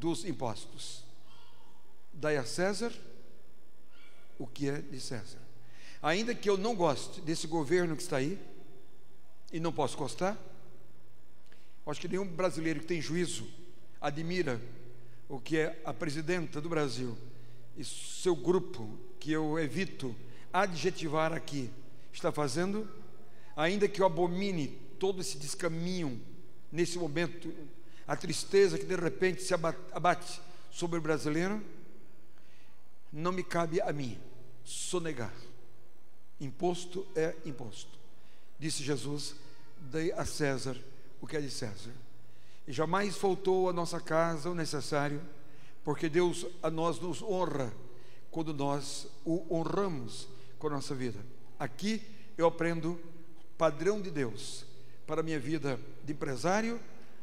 dos impostos. Dai a César o que é de César. Ainda que eu não goste desse governo que está aí, e não posso gostar, acho que nenhum brasileiro que tem juízo admira o que é a presidenta do Brasil e seu grupo, que eu evito adjetivar aqui, está fazendo. Ainda que eu abomine todo esse descaminho nesse momento, a tristeza que de repente se abate sobre o brasileiro, não me cabe a mim sonegar. Imposto é imposto. Disse Jesus: dei a César o que é de César. E jamais faltou à nossa casa o necessário, porque Deus a nós nos honra quando nós o honramos com a nossa vida. Aqui eu aprendo o padrão de Deus para a minha vida de empresário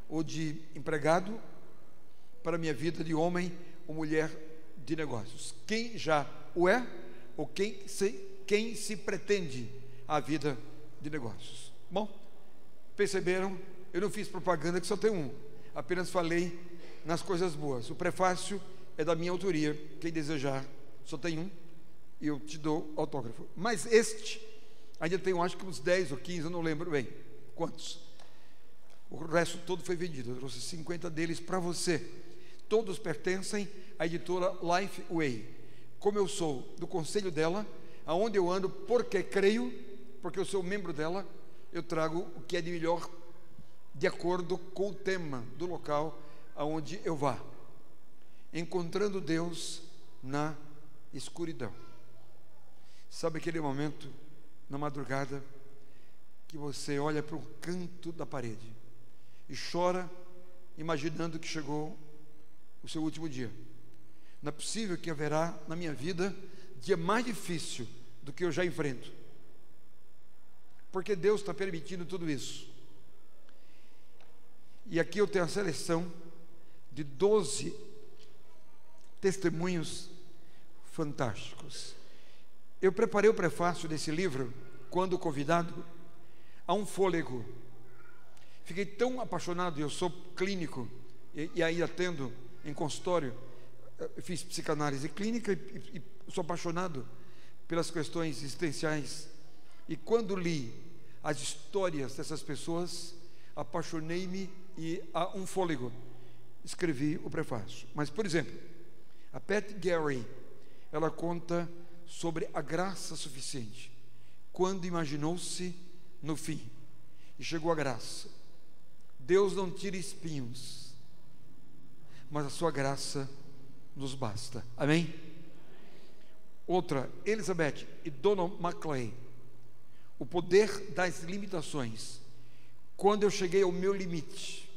ou de empregado, para a minha vida de homem ou mulher de negócios. Quem já o é, ou quem se pretende a vida de negócios. Bom, perceberam? Eu não fiz propaganda, que só tem um, apenas falei nas coisas boas. O prefácio é da minha autoria, quem desejar, só tem um, e eu te dou autógrafo. Mas este, ainda tem, acho que uns 10 ou 15, eu não lembro bem quantos. O resto todo foi vendido, eu trouxe 50 deles para você. Todos pertencem à editora Lifeway. Como eu sou do conselho dela, aonde eu ando, porque creio, porque eu sou membro dela, eu trago o que é de melhor, de acordo com o tema do local aonde eu vá. Encontrando Deus na escuridão. Sabe aquele momento, na madrugada, que você olha para o canto da parede e chora, imaginando que chegou o seu último dia? Não é possível que haverá na minha vida dia mais difícil do que eu já enfrento, porque Deus está permitindo tudo isso. E aqui eu tenho a seleção de 12 testemunhos fantásticos. Eu preparei o prefácio desse livro quando convidado a um fôlego. Fiquei tão apaixonado, eu sou clínico e aí atendo em consultório, eu fiz psicanálise clínica e sou apaixonado pelas questões existenciais. E quando li as histórias dessas pessoas, apaixonei-me e a um fôlego escrevi o prefácio. Mas, por exemplo, a Pat Garrett, ela conta sobre a graça suficiente, quando imaginou-se no fim e chegou a graça. Deus não tira espinhos, mas a sua graça nos basta. Amém? Outra, Elizabeth e Donald McClay, o poder das limitações. Quando eu cheguei ao meu limite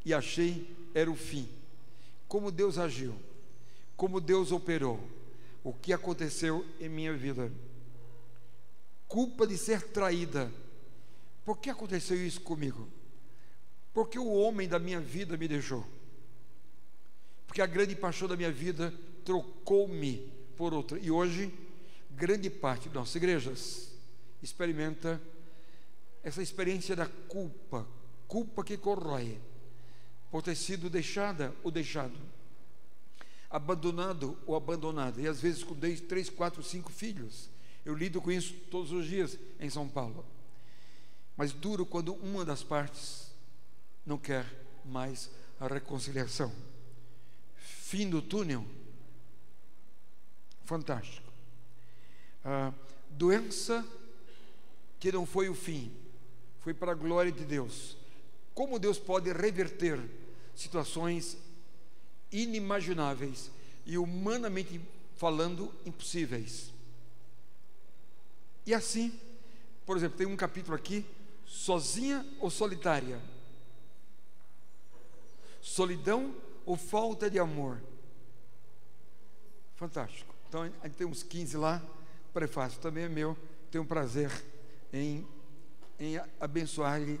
e achei era o fim, como Deus agiu, como Deus operou, o que aconteceu em minha vida. Culpa de ser traída. Por que aconteceu isso comigo? Porque o homem da minha vida me deixou, porque a grande paixão da minha vida trocou-me por outra. E hoje, grande parte de nossas igrejas experimenta essa experiência da culpa, culpa que corrói, por ter sido deixada ou deixado, abandonado ou abandonada, e às vezes com 2, 3, 4, 5 filhos. Eu lido com isso todos os dias em São Paulo. Mas duro quando uma das partes não quer mais a reconciliação. Fim do túnel, fantástico. Doença que não foi o fim, foi para a glória de Deus. Como Deus pode reverter situações inimagináveis e humanamente falando impossíveis. E assim, por exemplo, tem um capítulo aqui, sozinha ou solitária, solidão ou falta de amor. Fantástico. Então a gente tem uns 15 lá. Prefácio também é meu. Tenho um prazer em abençoar-lhe,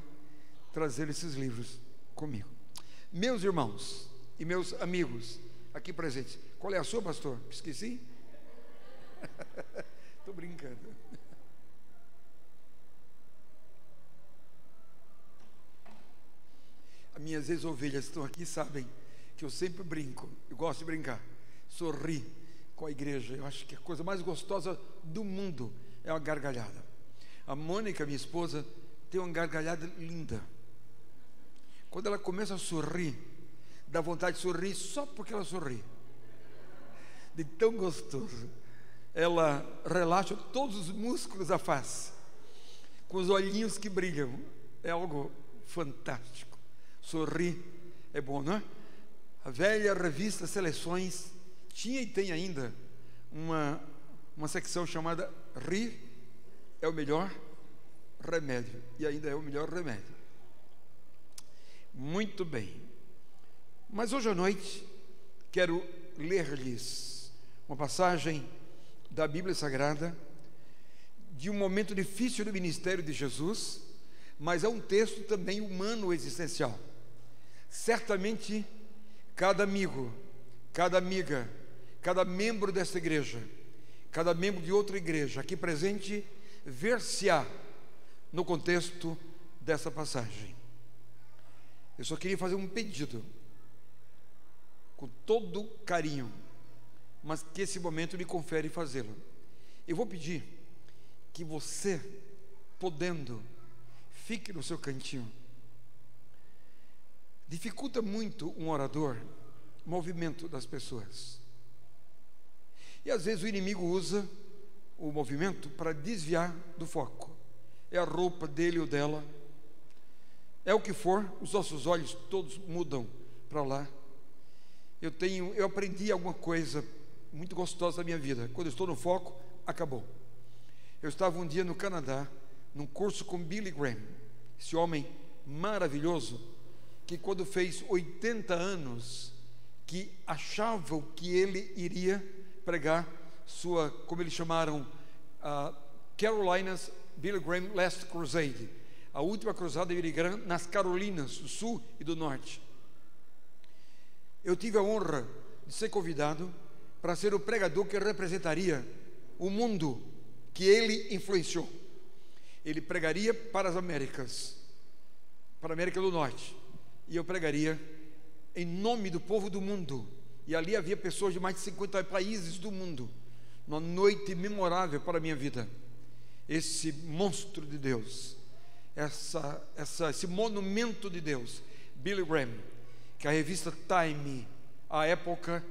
trazer esses livros comigo. Meus irmãos e meus amigos aqui presentes, qual é a sua, pastor? Esqueci? Estou brincando. As minhas ex-ovelhas estão aqui, sabem que eu sempre brinco, eu gosto de brincar, sorrir com a igreja. Eu acho que a coisa mais gostosa do mundo é uma gargalhada. A Mônica, minha esposa, tem uma gargalhada linda. Quando ela começa a sorrir, dá vontade de sorrir só porque ela sorri. De tão gostoso. Ela relaxa todos os músculos da face, com os olhinhos que brilham. É algo fantástico. Sorrir é bom, não é? A velha revista Seleções tinha e tem ainda uma secção chamada Rir é o melhor remédio. E ainda é o melhor remédio. Muito bem. Mas hoje à noite quero ler-lhes uma passagem da Bíblia Sagrada de um momento difícil do ministério de Jesus, mas é um texto também humano existencial. Certamente cada amigo, cada amiga, cada membro desta igreja, cada membro de outra igreja aqui presente, ver-se-á no contexto dessa passagem. Eu só queria fazer um pedido, com todo carinho, mas que esse momento me confere fazê-lo. Eu vou pedir que você, podendo, fique no seu cantinho. Dificulta muito um orador o movimento das pessoas. E às vezes o inimigo usa o movimento para desviar do foco. É a roupa dele ou dela, é o que for, os nossos olhos todos mudam para lá. Eu aprendi alguma coisa muito gostosa da minha vida. Quando eu estou no foco, acabou. Eu estava um dia no Canadá, num curso com Billy Graham, esse homem maravilhoso, que quando fez 80 anos, que achavam que ele iria pregar sua, como eles chamaram, Carolinas Billy Graham Last Crusade, a última cruzada de Billy Graham nas Carolinas do Sul e do Norte. Eu tive a honra de ser convidado para ser o pregador que representaria o mundo que ele influenciou. Ele pregaria para as Américas, para a América do Norte, e eu pregaria em nome do povo do mundo. E ali havia pessoas de mais de 50 países do mundo. Uma noite memorável para a minha vida. Esse monstro de Deus, esse monumento de Deus, Billy Graham, que a revista Time, à época,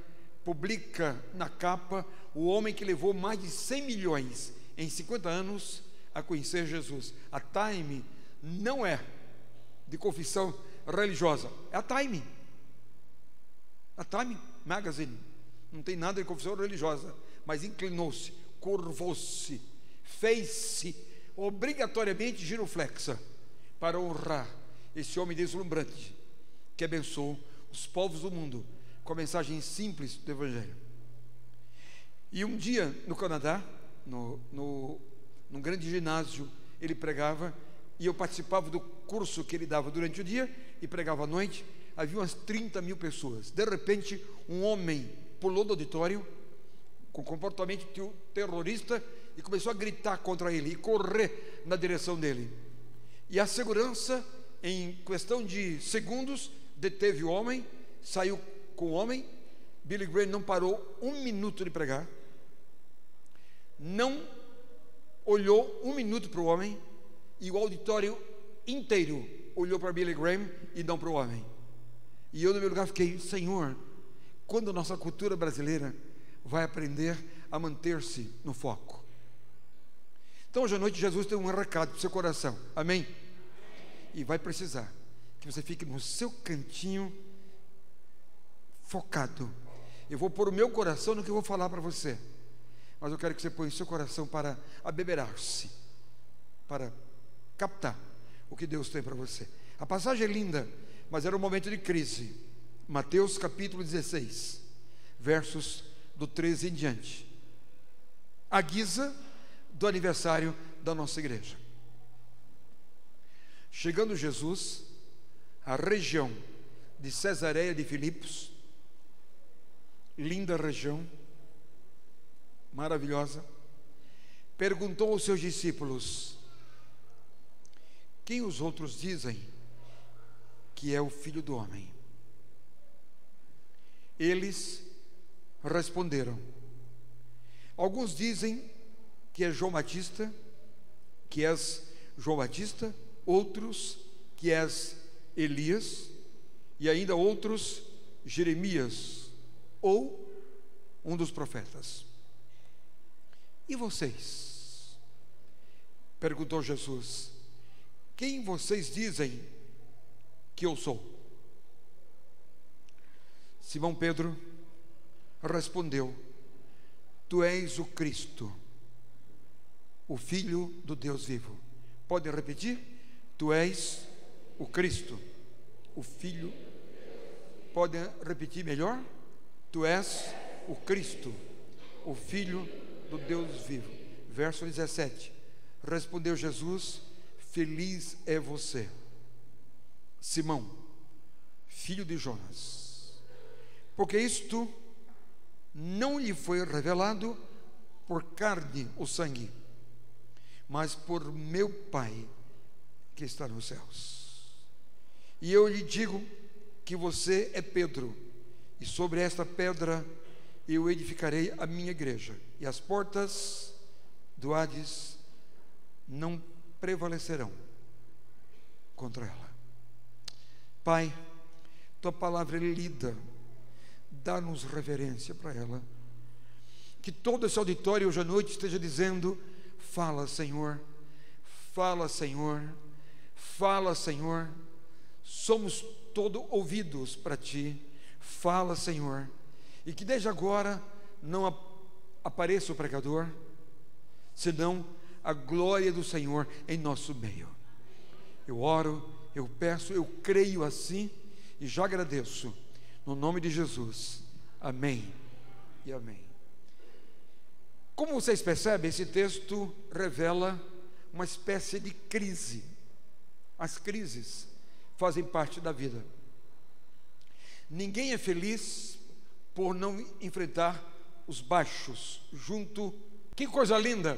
publica na capa o homem que levou mais de 100 milhões em 50 anos a conhecer Jesus. A Time não é de confissão religiosa, é a Time Magazine, não tem nada de confissão religiosa, mas inclinou-se, curvou-se, fez-se obrigatoriamente giroflexa para honrar esse homem deslumbrante que abençoou os povos do mundo com a mensagem simples do Evangelho. E um dia no Canadá, num grande ginásio, ele pregava, e eu participava do curso que ele dava durante o dia e pregava à noite. Havia umas 30 mil pessoas. De repente, um homem pulou do auditório com comportamento terrorista e começou a gritar contra ele e correr na direção dele. E a segurança, em questão de segundos, deteve o homem, saiu com o homem. Billy Graham não parou um minuto de pregar, não olhou um minuto para o homem, e o auditório inteiro olhou para Billy Graham e não para o homem. E eu, no meu lugar, fiquei: Senhor, quando a nossa cultura brasileira vai aprender a manter-se no foco? Então, hoje à noite, Jesus tem um recado para o seu coração, amém? E vai precisar que você fique no seu cantinho, focado. Eu vou pôr o meu coração no que eu vou falar para você, mas eu quero que você ponha o seu coração para abeberar-se, para captar o que Deus tem para você. A passagem é linda, mas era um momento de crise. Mateus capítulo 16, versos do 13 em diante, à guisa do aniversário da nossa igreja. Chegando Jesus à região de Cesareia de Filipos, linda região, maravilhosa, perguntou aos seus discípulos: quem os outros dizem que é o Filho do Homem? Eles responderam. Alguns dizem que é João Batista, que és João Batista, outros que és Elias, e ainda outros Jeremias, ou um dos profetas. E vocês? Perguntou Jesus. Quem vocês dizem que eu sou? Simão Pedro respondeu: Tu és o Cristo, o Filho do Deus vivo. Podem repetir? Tu és o Cristo, o Filho. Podem repetir melhor? Tu és o Cristo, o Filho do Deus vivo. Verso 17. Respondeu Jesus: Feliz é você, Simão, filho de Jonas, porque isto não lhe foi revelado por carne ou sangue, mas por meu Pai que está nos céus. E eu lhe digo que você é Pedro, e sobre esta pedra eu edificarei a minha igreja, e as portas do Hades não prevalecerão contra ela. Pai, tua palavra é lida, dá-nos reverência para ela. Que todo esse auditório hoje à noite esteja dizendo: fala, Senhor, fala, Senhor, fala, Senhor. Somos todo ouvidos para ti. Fala, Senhor. E que desde agora não apareça o pregador, senão a glória do Senhor em nosso meio. Eu oro, eu peço, eu creio assim e já agradeço, no nome de Jesus. Amém e amém. Como vocês percebem, esse texto revela uma espécie de crise. As crises fazem parte da vida. Ninguém é feliz por não enfrentar os baixos junto. Que coisa linda!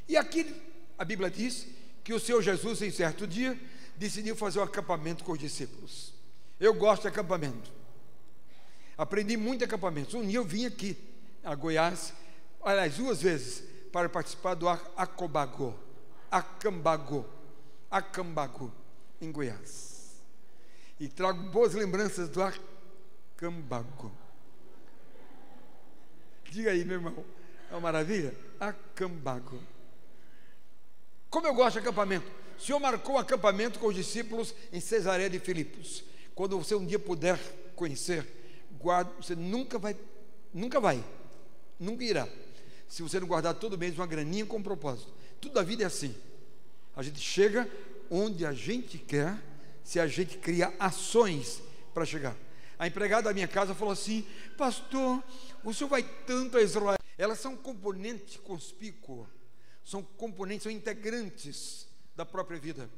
E aqui a Bíblia diz que o Senhor Jesus, em certo dia, decidiu fazer um acampamento com os discípulos. Eu gosto de acampamento. Aprendi muito acampamentos. Um dia eu vim aqui a Goiás, aliás, 2 vezes, para participar do Acambago, em Goiás. E trago boas lembranças do Acambago. Diga aí, meu irmão, é uma maravilha? Acambago. Como eu gosto de acampamento. O Senhor marcou um acampamento com os discípulos em Cesareia de Filipos. Quando você um dia puder conhecer, guarde, você nunca irá, se você não guardar todo mês uma graninha com propósito. Tudo a vida é assim. A gente chega onde a gente quer, se a gente cria ações para chegar. A empregada da minha casa falou assim: pastor, o senhor vai tanto a Israel. Elas são componente conspícuo, são componentes, são integrantes da própria vida.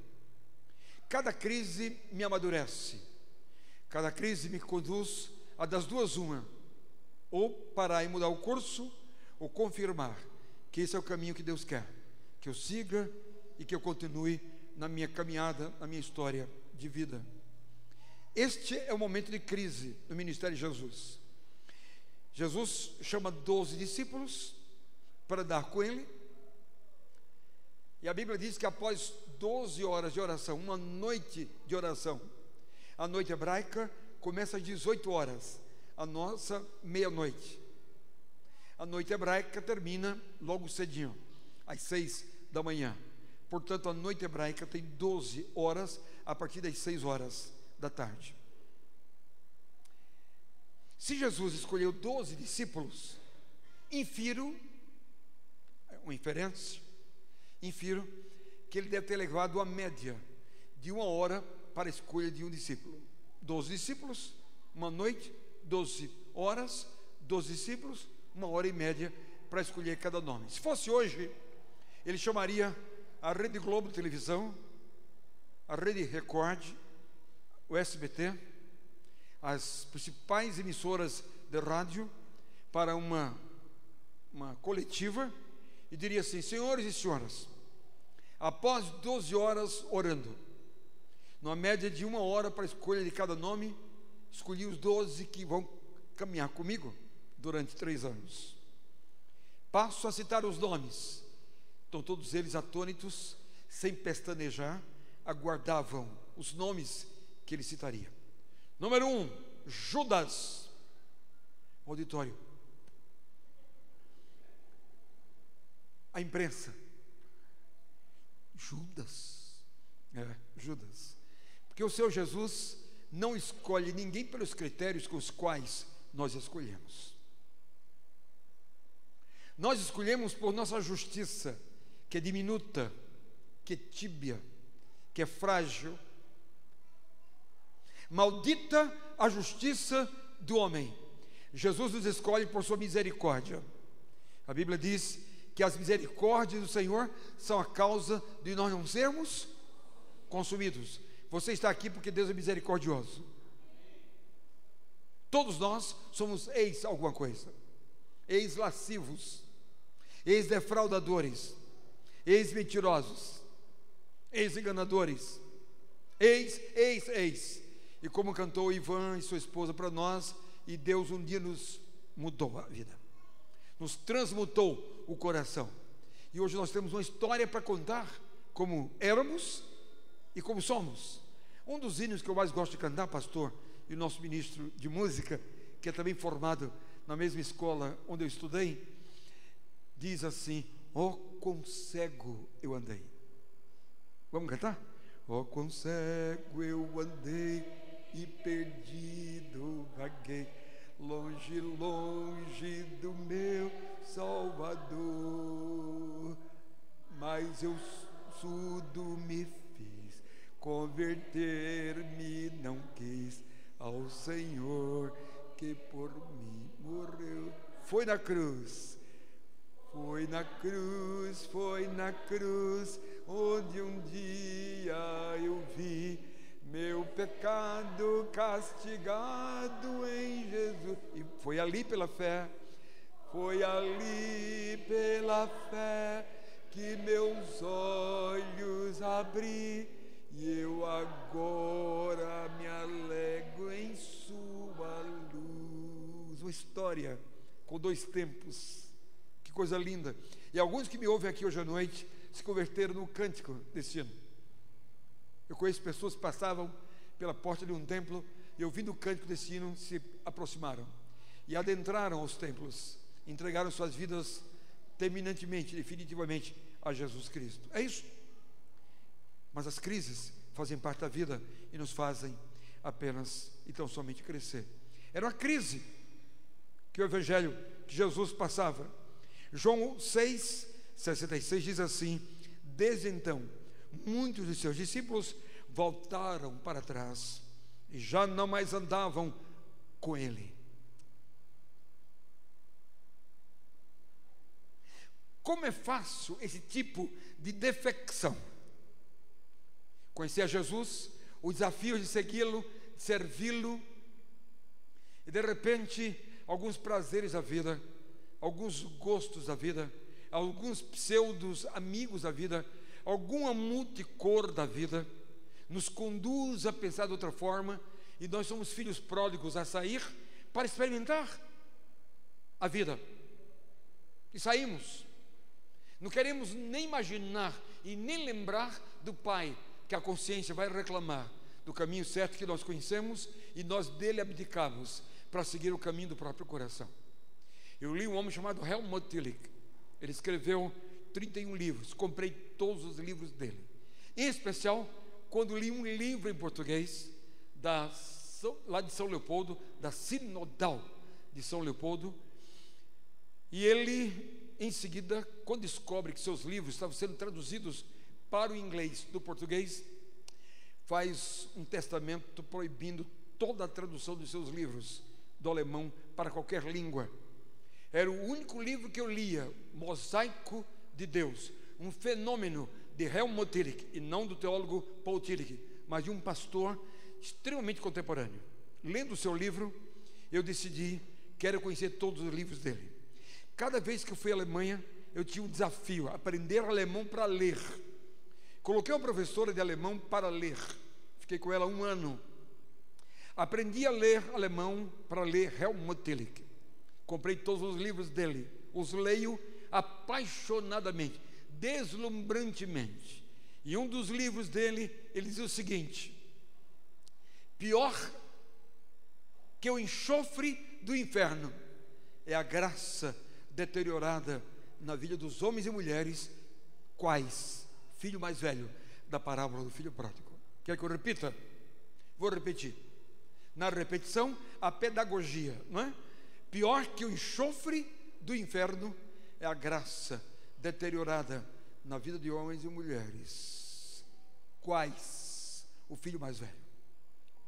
Cada crise me amadurece, cada crise me conduz a das duas uma: ou parar e mudar o curso, ou confirmar que esse é o caminho que Deus quer que eu siga e que eu continue na minha caminhada, na minha história de vida. Este é o momento de crise no ministério de Jesus. Jesus chama 12 discípulos para andar com ele, e a Bíblia diz que após 12 horas de oração, uma noite de oração, a noite hebraica começa às 18 horas, a nossa meia-noite. A noite hebraica termina logo cedinho, às 6 da manhã. Portanto, a noite hebraica tem 12 horas a partir das 6 horas da tarde. Se Jesus escolheu 12 discípulos, infiro que ele deve ter levado a média de 1 hora para a escolha de um discípulo. 12 discípulos, uma noite, 12 horas, 12 discípulos, 1 hora e média para escolher cada nome. Se fosse hoje, ele chamaria a Rede Globo de televisão, a Rede Record, o SBT, as principais emissoras de rádio para uma coletiva e diria assim: senhores e senhoras, após 12 horas orando, numa média de 1 hora para a escolha de cada nome, escolhi os 12 que vão caminhar comigo durante 3 anos. Passo a citar os nomes. Então todos eles atônitos, sem pestanejar, aguardavam os nomes que ele citaria. Número 1, Judas. Auditório. A imprensa. Judas. Judas. Porque o Senhor Jesus não escolhe ninguém pelos critérios com os quais nós escolhemos. Nós escolhemos por nossa justiça, que é diminuta, que é tíbia, que é frágil. Maldita a justiça do homem. Jesus nos escolhe por sua misericórdia. A Bíblia diz que as misericórdias do Senhor são a causa de nós não sermos consumidos. Você está aqui porque Deus é misericordioso. Todos nós somos ex alguma coisa, ex-lascivos, ex-defraudadores, ex-mentirosos, ex-enganadores, ex. E como cantou Ivan e sua esposa para nós, e Deus um dia nos mudou a vida, nos transmutou o coração. E hoje nós temos uma história para contar, como éramos e como somos. Um dos hinos que eu mais gosto de cantar, pastor, e o nosso ministro de música, que é também formado na mesma escola onde eu estudei, diz assim: oh, quão cego eu andei. Vamos cantar? Oh, quão cego eu andei e perdido vaguei, longe, longe do meu Salvador. Mas eu surdo me fiz, converter-me não quis ao Senhor que por mim morreu. Foi na cruz, foi na cruz, foi na cruz, onde um dia eu vi meu pecado castigado em Jesus. E foi ali pela fé, foi ali pela fé que meus olhos abri, e eu agora me alegro em sua luz. Uma história com 2 tempos, que coisa linda. E alguns que me ouvem aqui hoje à noite se converteram no cântico desse hino. Eu conheço pessoas que passavam pela porta de um templo e, ouvindo o cântico desse hino, se aproximaram e adentraram aos templos, entregaram suas vidas terminantemente, definitivamente a Jesus Cristo. É isso. Mas as crises fazem parte da vida e nos fazem apenas e tão somente crescer. Era uma crise que o Evangelho que Jesus passava. João 6,66 diz assim: desde então muitos de seus discípulos voltaram para trás e já não mais andavam com ele. Como é fácil esse tipo de defecção. Conhecer a Jesus, o desafio de segui-lo, de servi-lo, e de repente alguns prazeres da vida, alguns gostos da vida, alguns pseudos amigos da vida, alguma multicor da vida nos conduz a pensar de outra forma, e nós somos filhos pródigos a sair para experimentar a vida. E saímos. Não queremos nem imaginar e nem lembrar do Pai, que a consciência vai reclamar do caminho certo que nós conhecemos, e nós dele abdicamos para seguir o caminho do próprio coração. Eu li um homem chamado Helmut Tillich. Ele escreveu 31 livros, comprei todos os livros dele. Em especial, quando li um livro em português, lá de São Leopoldo, da Sinodal de São Leopoldo, e ele, em seguida, quando descobre que seus livros estavam sendo traduzidos para o inglês do português, faz um testamento proibindo toda a tradução dos seus livros do alemão para qualquer língua. Era o único livro que eu lia, Mosaico de Deus, um fenômeno de Helmut Tillich, e não do teólogo Paul Tillich, mas de um pastor extremamente contemporâneo. Lendo o seu livro, eu decidi, quero conhecer todos os livros dele. Cada vez que eu fui à Alemanha, eu tinha um desafio, aprender alemão para ler. Coloquei uma professora de alemão para ler, fiquei com ela 1 ano. Aprendi a ler alemão para ler Helmut Tillich. Comprei todos os livros dele, os leio apaixonadamente, deslumbrantemente. E um dos livros dele, ele diz o seguinte: pior que o enxofre do inferno é a graça deteriorada na vida dos homens e mulheres, quais filho mais velho da parábola do filho pródigo. Quer que eu repita? Vou repetir. Na repetição, a pedagogia, não é? Pior que o enxofre do inferno é a graça deteriorada na vida de homens e mulheres, quais o filho mais velho.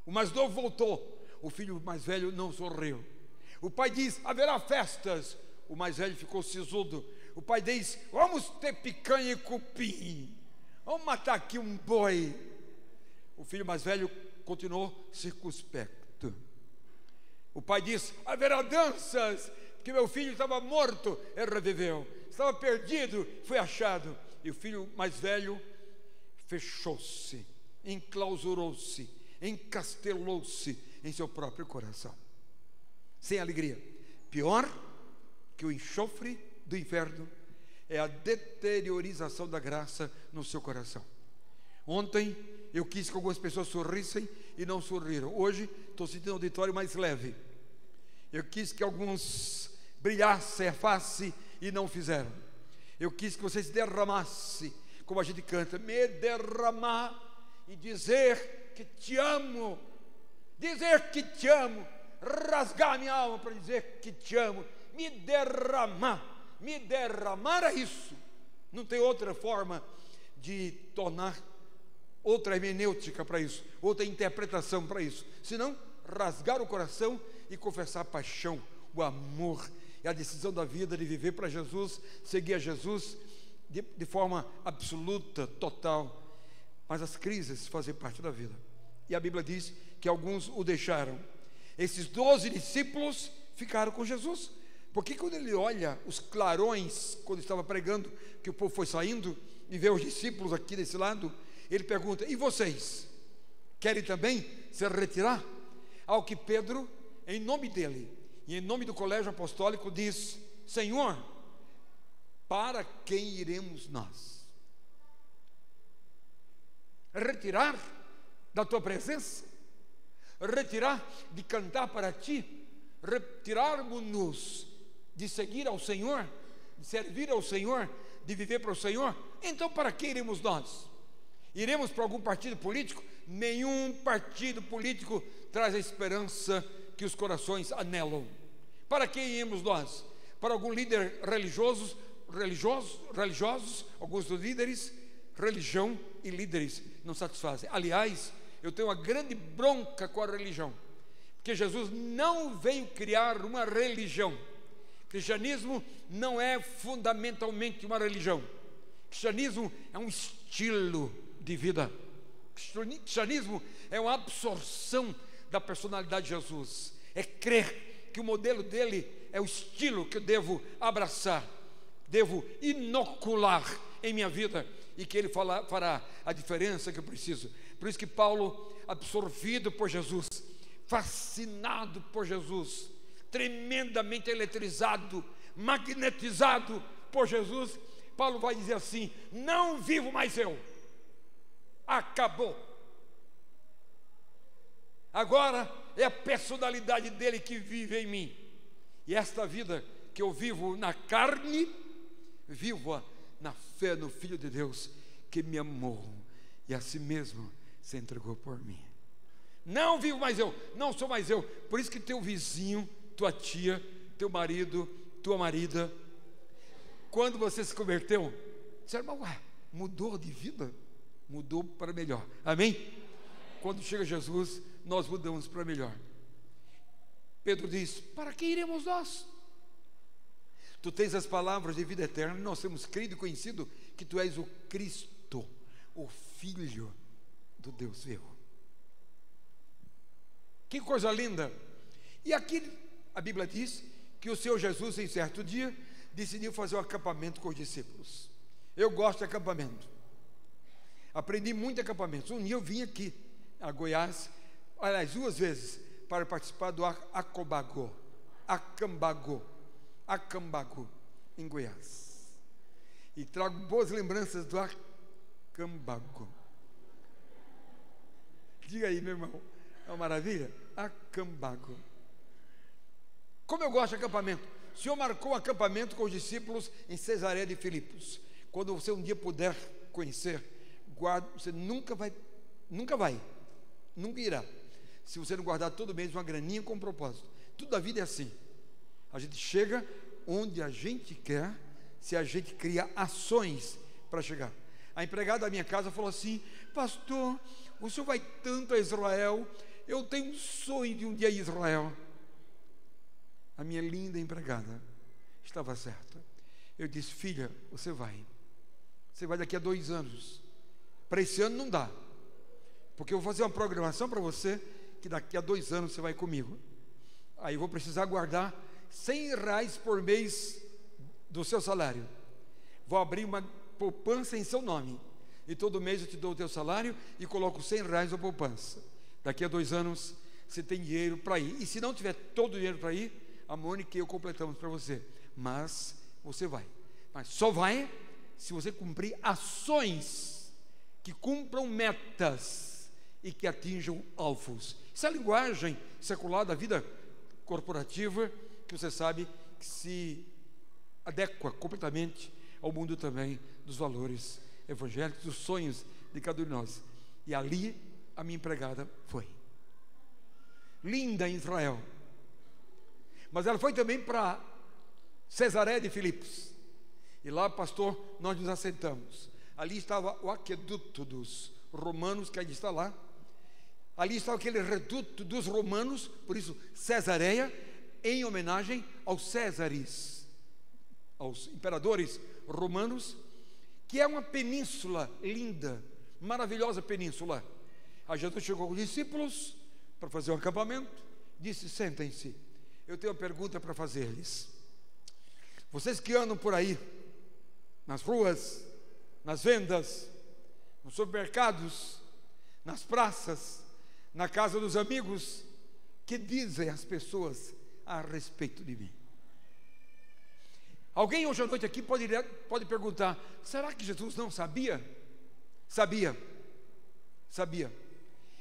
O mais novo voltou, o filho mais velho não sorriu. O pai diz: haverá festas. O mais velho ficou sisudo. O pai diz: vamos ter picanha e cupim, vamos matar aqui um boi. O filho mais velho continuou circunspecto. O pai diz: haverá danças, porque meu filho estava morto e reviveu, estava perdido, foi achado. E o filho mais velho fechou-se, enclausurou-se, encastelou-se em seu próprio coração, sem alegria. Pior que o enxofre do inferno é a deteriorização da graça no seu coração. Ontem eu quis que algumas pessoas sorrissem e não sorriram. Hoje estou sentindo um auditório mais leve. Eu quis que alguns brilhassem a face e não fizeram. Eu quis que vocês derramassem, como a gente canta, me derramar e dizer que te amo, dizer que te amo, rasgar minha alma para dizer que te amo, me derramar é isso. Não tem outra forma de tornar outra hermenêutica para isso, outra interpretação para isso, senão rasgar o coração e confessar a paixão, o amor e a decisão da vida de viver para Jesus, seguir a Jesus de forma absoluta, total. Mas as crises fazem parte da vida, e a Bíblia diz que alguns o deixaram. Esses 12 discípulos ficaram com Jesus, porque quando ele olha os clarões, quando estava pregando, que o povo foi saindo, e vê os discípulos aqui desse lado, ele pergunta: e vocês? Querem também se retirar? Ao que Pedro, em nome dele e em nome do colégio apostólico, diz: Senhor, para quem iremos nós? Retirar da tua presença? Retirar de cantar para ti? Retirarmos-nos de seguir ao Senhor, de servir ao Senhor, de viver para o Senhor? Então para que iremos nós? Iremos para algum partido político? Nenhum partido político traz a esperança que os corações anelam. Para que iremos nós? Para algum líder religiosos, alguns dos líderes, religião e líderes não satisfazem. Aliás, eu tenho uma grande bronca com a religião, porque Jesus não veio criar uma religião. Cristianismo não é fundamentalmente uma religião. Cristianismo é um estilo de vida. Cristianismo é uma absorção da personalidade de Jesus. É crer que o modelo dele é o estilo que eu devo abraçar, devo inocular em minha vida, e que ele fará a diferença que eu preciso. Por isso que Paulo, absorvido por Jesus, fascinado por Jesus, tremendamente eletrizado, magnetizado por Jesus, Paulo vai dizer assim: não vivo mais eu, acabou. Agora é a personalidade dele que vive em mim, e esta vida que eu vivo na carne, vivo-a na fé no Filho de Deus, que me amou e a si mesmo se entregou por mim. Não vivo mais eu, não sou mais eu. Por isso que teu vizinho, tua tia, teu marido, tua marida, quando você se converteu, disseram: mas ué, mudou de vida? Mudou para melhor, amém? Quando chega Jesus, nós mudamos para melhor. Pedro diz: para que iremos nós? Tu tens as palavras de vida eterna, nós temos crido e conhecido que tu és o Cristo, o Filho do Deus vivo. Que coisa linda! E aqui a Bíblia diz que o Senhor Jesus, em certo dia, decidiu fazer um acampamento com os discípulos. Eu gosto de acampamento, aprendi muito em acampamentos. Um dia eu vim aqui a Goiás, aliás, 2 vezes, para participar do Acambago, em Goiás. E trago boas lembranças do Acambago. Diga aí, meu irmão, é uma maravilha? Acambago. Como eu gosto de acampamento. O Senhor marcou um acampamento com os discípulos em Cesareia de Filipos. Quando você um dia puder conhecer, guarde, você nunca irá, se você não guardar todo mês uma graninha com propósito. Tudo da vida é assim. A gente chega onde a gente quer, se a gente cria ações para chegar. A empregada da minha casa falou assim: pastor, o senhor vai tanto a Israel, eu tenho um sonho de um dia ir a Israel. A minha linda empregada estava certa. Eu disse: filha, você vai daqui a 2 anos. Para esse ano não dá, porque eu vou fazer uma programação para você, que daqui a 2 anos você vai comigo. Aí eu vou precisar guardar R$100 por mês do seu salário. Vou abrir uma poupança em seu nome, e todo mês eu te dou o teu salário e coloco R$100 na poupança. Daqui a 2 anos você tem dinheiro para ir. E se não tiver todo o dinheiro para ir, a Mônica e eu completamos para você. Mas você vai. Mas só vai se você cumprir ações que cumpram metas e que atinjam alvos. Essa é a linguagem secular da vida corporativa, que você sabe que se adequa completamente ao mundo também dos valores evangélicos, dos sonhos de cada um de nós. E ali a minha empregada foi. Linda em Israel. Mas ela foi também para Cesareia de Filipos. E lá, pastor, nós nos assentamos. Ali estava o aqueduto dos romanos, que ainda está lá. Ali estava aquele reduto dos romanos, por isso Cesareia, em homenagem aos Césares, aos imperadores romanos, que é uma península linda, maravilhosa península. Aí Jesus chegou com os discípulos para fazer um acampamento, disse: sentem-se, eu tenho uma pergunta para fazer-lhes. Vocês que andam por aí, nas ruas, nas vendas, nos supermercados, nas praças, na casa dos amigos, que dizem as pessoas a respeito de mim? Alguém hoje à noite aqui pode perguntar: será que Jesus não sabia? Sabia.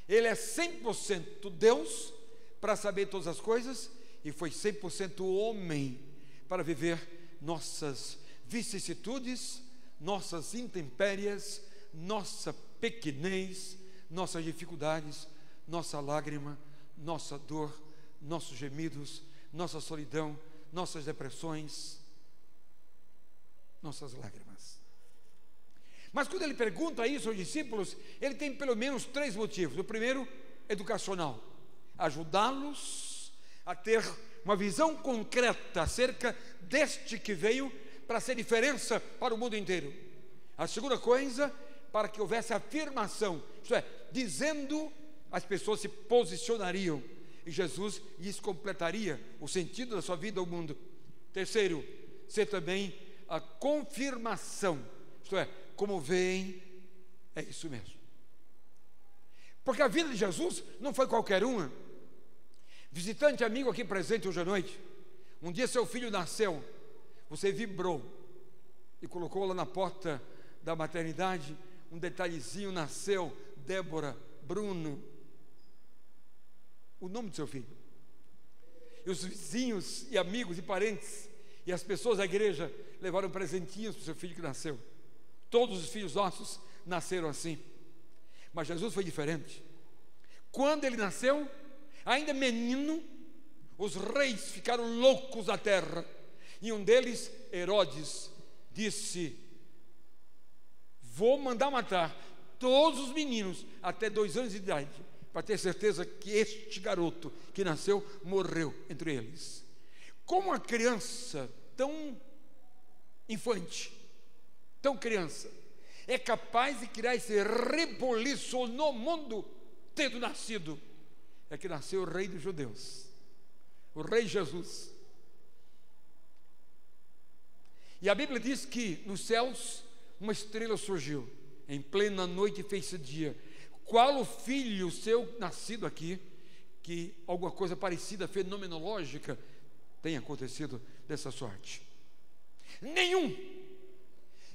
Ele é 100% Deus para saber todas as coisas, e foi 100% homem para viver nossas vicissitudes, nossas intempéries, nossa pequenez, nossas dificuldades, nossa lágrima, nossa dor, nossos gemidos, nossa solidão, nossas depressões, nossas lágrimas. Mas quando ele pergunta isso aos discípulos, ele tem pelo menos 3 motivos. O primeiro, educacional: ajudá-los a ter uma visão concreta acerca deste que veio para ser diferença para o mundo inteiro. A segunda coisa, para que houvesse afirmação, isto é, dizendo, as pessoas se posicionariam e Jesus lhes completaria o sentido da sua vida ao mundo. Terceiro, ser também a confirmação, isto é, como veem, é isso mesmo. Porque a vida de Jesus não foi qualquer uma. Visitante amigo aqui presente hoje à noite, um dia seu filho nasceu, você vibrou e colocou lá na porta da maternidade um detalhezinho: nasceu Débora, Bruno, o nome do seu filho. E os vizinhos e amigos e parentes e as pessoas da igreja levaram presentinhos para o seu filho que nasceu. Todos os filhos nossos nasceram assim, mas Jesus foi diferente. Quando ele nasceu, ainda menino, os reis ficaram loucos da terra, e um deles, Herodes, disse: vou mandar matar todos os meninos até 2 anos de idade, para ter certeza que este garoto que nasceu morreu entre eles. Como uma criança tão infante, tão criança, é capaz de criar esse reboliço no mundo, tendo nascido, é que nasceu o rei dos judeus, o rei Jesus. E a Bíblia diz que nos céus uma estrela surgiu, em plena noite fez-se dia, qual o filho seu nascido aqui, que alguma coisa parecida, fenomenológica, tenha acontecido dessa sorte. Nenhum.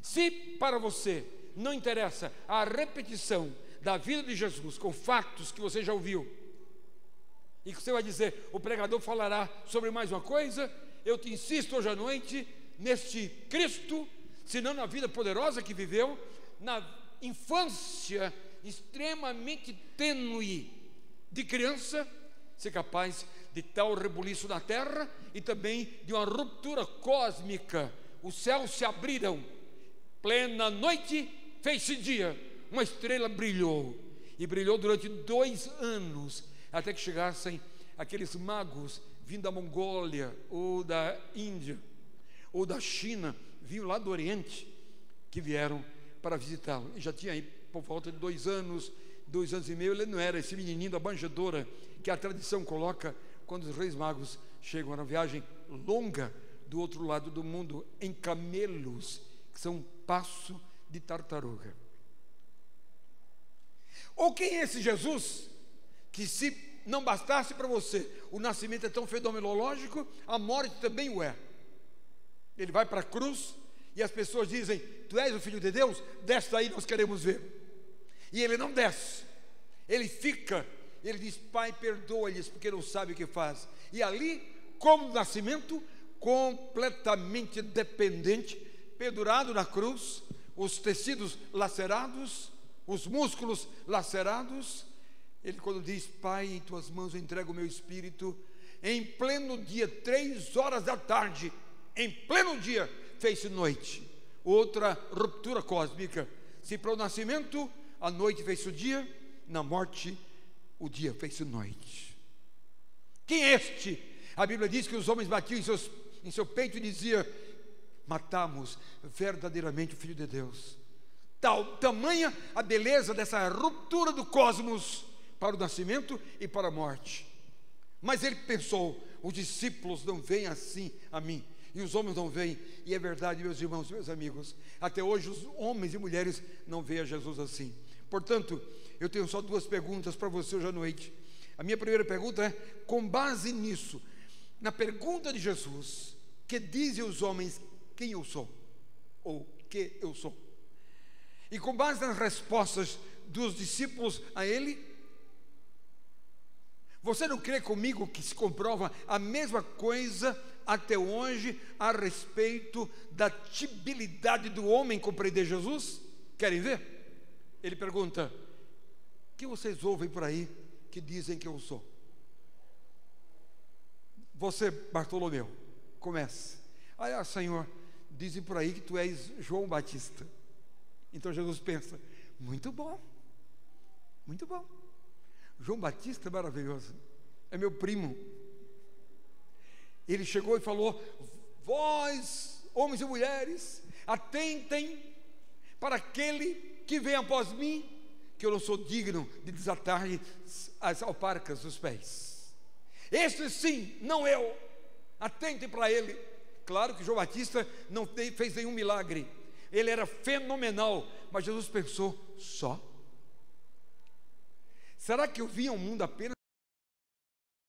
Se para você não interessa a repetição da vida de Jesus com fatos que você já ouviu, e que você vai dizer, o pregador falará sobre mais uma coisa, eu te insisto hoje à noite, neste Cristo, senão na vida poderosa que viveu, na infância extremamente tênue de criança, ser capaz de tal rebuliço na terra e também de uma ruptura cósmica. Os céus se abriram, plena noite, fez-se dia, uma estrela brilhou, e brilhou durante 2 anos, até que chegassem aqueles magos vindo da Mongólia, ou da Índia, ou da China, vinham lá do Oriente, que vieram para visitá-lo. E já tinha aí por volta de 2 anos, 2 anos e meio, ele não era esse menininho da manjedoura que a tradição coloca quando os reis magos chegam na viagem longa do outro lado do mundo, em camelos, que são um passo de tartaruga. Ou quem é esse Jesus que, se não bastasse para você o nascimento é tão fenomenológico, a morte também o é? Ele vai para a cruz e as pessoas dizem, tu és o Filho de Deus? Desce daí, nós queremos ver. E ele não desce, ele fica, ele diz, Pai, perdoa-lhes porque não sabe o que faz. E ali, como nascimento, completamente dependente, pendurado na cruz, os tecidos lacerados, os músculos lacerados, ele quando diz, Pai, em tuas mãos eu entrego o meu espírito, em pleno dia, 3 horas da tarde, em pleno dia, fez-se noite. Outra ruptura cósmica. Se para o nascimento a noite fez-se o dia, na morte o dia fez-se noite. Quem é este? A Bíblia diz que os homens batiam em seu peito e diziam, matamos verdadeiramente o Filho de Deus. Tamanha a beleza dessa ruptura do cosmos para o nascimento e para a morte. Mas ele pensou, os discípulos não veem assim a mim, e os homens não veem. E é verdade, meus irmãos, meus amigos, até hoje os homens e mulheres não veem a Jesus assim. Portanto, eu tenho só 2 perguntas para você hoje à noite. A minha primeira pergunta é, com base nisso, na pergunta de Jesus, que dizem os homens quem eu sou, ou que eu sou? E com base nas respostas dos discípulos a ele, você não crê comigo que se comprova a mesma coisa até hoje a respeito da tibilidade do homem compreender Jesus? Querem ver? Ele pergunta, o que vocês ouvem por aí que dizem que eu sou? Você, Bartolomeu, comece. Senhor, dizem por aí que tu és João Batista. Então Jesus pensa, muito bom, muito bom. João Batista é maravilhoso, é meu primo. Ele chegou e falou, vós, homens e mulheres, atentem para aquele que vem após mim, que eu não sou digno de desatar-lhe as alparcas dos pés. Este sim, não eu, atentem para ele. Claro que João Batista não fez nenhum milagre, ele era fenomenal, mas Jesus pensou, só? Será que eu vim ao mundo apenas